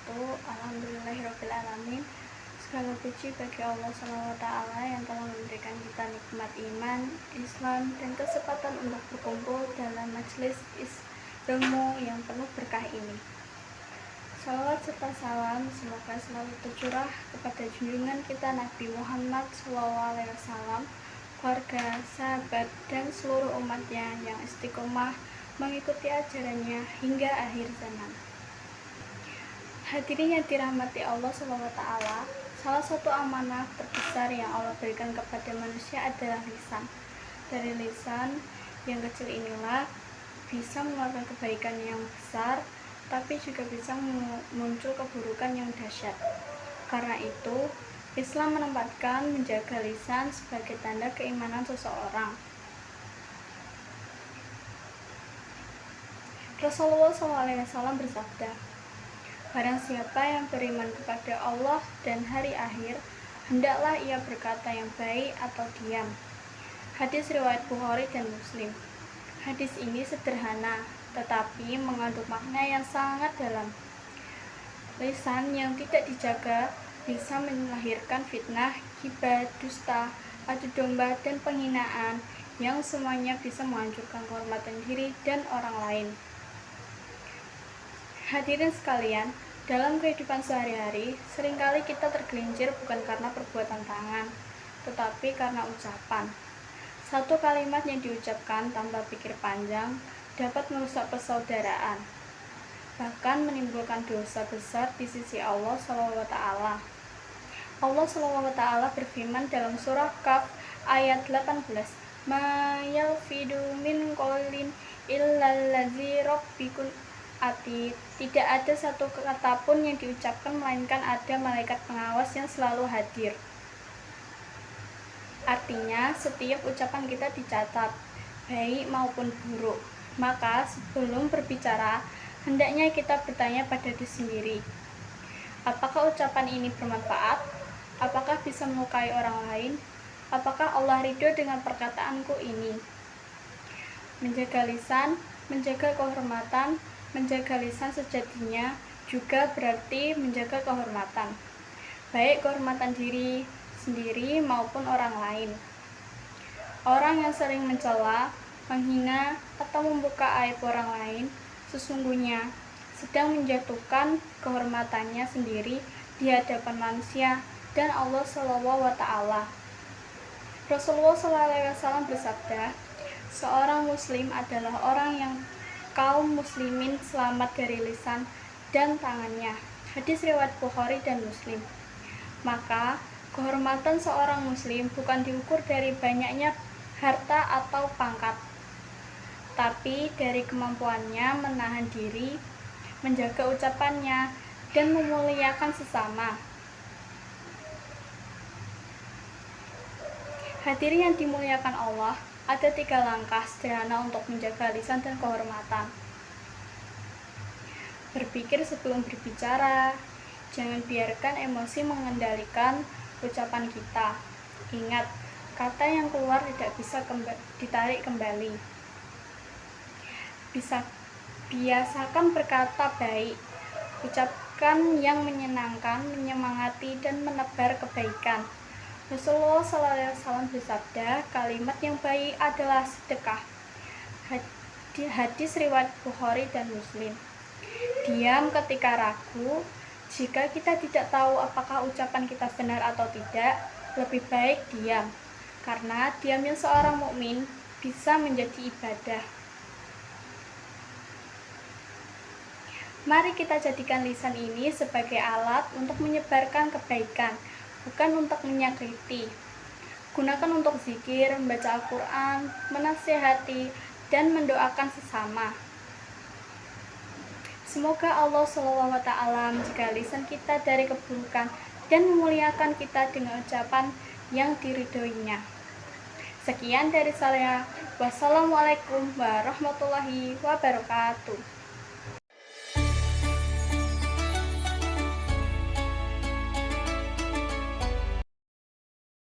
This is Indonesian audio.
wabarakatuh. Alhamdulillahirrabbilalamin. Segala puji bagi Allah SWT yang telah memberikan kita nikmat iman, Islam, dan kesempatan untuk berkumpul dalam majelis ilmu yang penuh berkah ini. Salawat serta salam semoga selalu tercurah kepada junjungan kita Nabi Muhammad SAW, keluarga, sahabat, dan seluruh umatnya yang istiqomah mengikuti ajarannya hingga akhir zaman. Hadirin yang dirahmati Allah SWT, salah satu amanah terbesar yang Allah berikan kepada manusia adalah lisan. Dari lisan yang kecil inilah bisa mengeluarkan kebaikan yang besar, tapi juga bisa muncul keburukan yang dahsyat. Karena itu, Islam menempatkan menjaga lisan sebagai tanda keimanan seseorang. Rasulullah SAW bersabda, "Barang siapa yang beriman kepada Allah dan hari akhir, hendaklah ia berkata yang baik atau diam." Hadis riwayat Bukhari dan Muslim. Hadis ini sederhana, tetapi mengandung makna yang sangat dalam. Lisan yang tidak dijaga bisa melahirkan fitnah, ghibah, dusta, adu domba, dan penghinaan yang semuanya bisa menghancurkan kehormatan diri dan orang lain. Hadirin sekalian, dalam kehidupan sehari-hari, seringkali kita tergelincir bukan karena perbuatan tangan, tetapi karena ucapan. Satu kalimat yang diucapkan tanpa pikir panjang dapat merusak persaudaraan, bahkan menimbulkan dosa besar di sisi Allah SWT. Allah SWT berfirman dalam surah Kahf ayat 18, "Ma yalfidu min qaulin illallazi rabbikun atid." Tidak ada satu kata pun yang diucapkan melainkan ada malaikat pengawas yang selalu hadir. Artinya, setiap ucapan kita dicatat, baik maupun buruk. Maka, sebelum berbicara, hendaknya kita bertanya pada diri sendiri, apakah ucapan ini bermanfaat? Apakah bisa melukai orang lain? Apakah Allah ridho dengan perkataanku ini? Menjaga lisan, menjaga kehormatan, menjaga lisan sejatinya juga berarti menjaga kehormatan, baik kehormatan diri sendiri maupun orang lain. Orang yang sering mencela, menghina, atau membuka aib orang lain sesungguhnya sedang menjatuhkan kehormatannya sendiri di hadapan manusia dan Allah SWT. Rasulullah SAW bersabda, "Seorang muslim adalah orang yang kaum muslimin selamat dari lisan dan tangannya." Hadis riwayat Bukhari dan Muslim. Maka, kehormatan seorang muslim bukan diukur dari banyaknya harta atau pangkat, tapi dari kemampuannya menahan diri, menjaga ucapannya, dan memuliakan sesama. Hadirin yang dimuliakan Allah, ada 3 langkah sederhana untuk menjaga lisan dan kehormatan. Berpikir sebelum berbicara. Jangan biarkan emosi mengendalikan ucapan kita. Ingat, kata yang keluar tidak bisa ditarik kembali. Biasakan berkata baik. Ucapkan yang menyenangkan, menyemangati, dan menebar kebaikan. Rasulullah SAW bersabda, "Kalimat yang baik adalah sedekah." Hadis riwayat Bukhari dan Muslim. Diam ketika ragu. Jika kita tidak tahu apakah ucapan kita benar atau tidak, lebih baik diam, karena diamnya seorang mukmin bisa menjadi ibadah. Mari kita jadikan lisan ini sebagai alat untuk menyebarkan kebaikan, bukan untuk menyakiti. Gunakan untuk zikir, membaca Al-Quran, menasihati, dan mendoakan sesama. Semoga Allah SWT menjaga lisan kita dari keburukan dan memuliakan kita dengan ucapan yang diridhoinya. Sekian dari saya. Wassalamualaikum warahmatullahi wabarakatuh.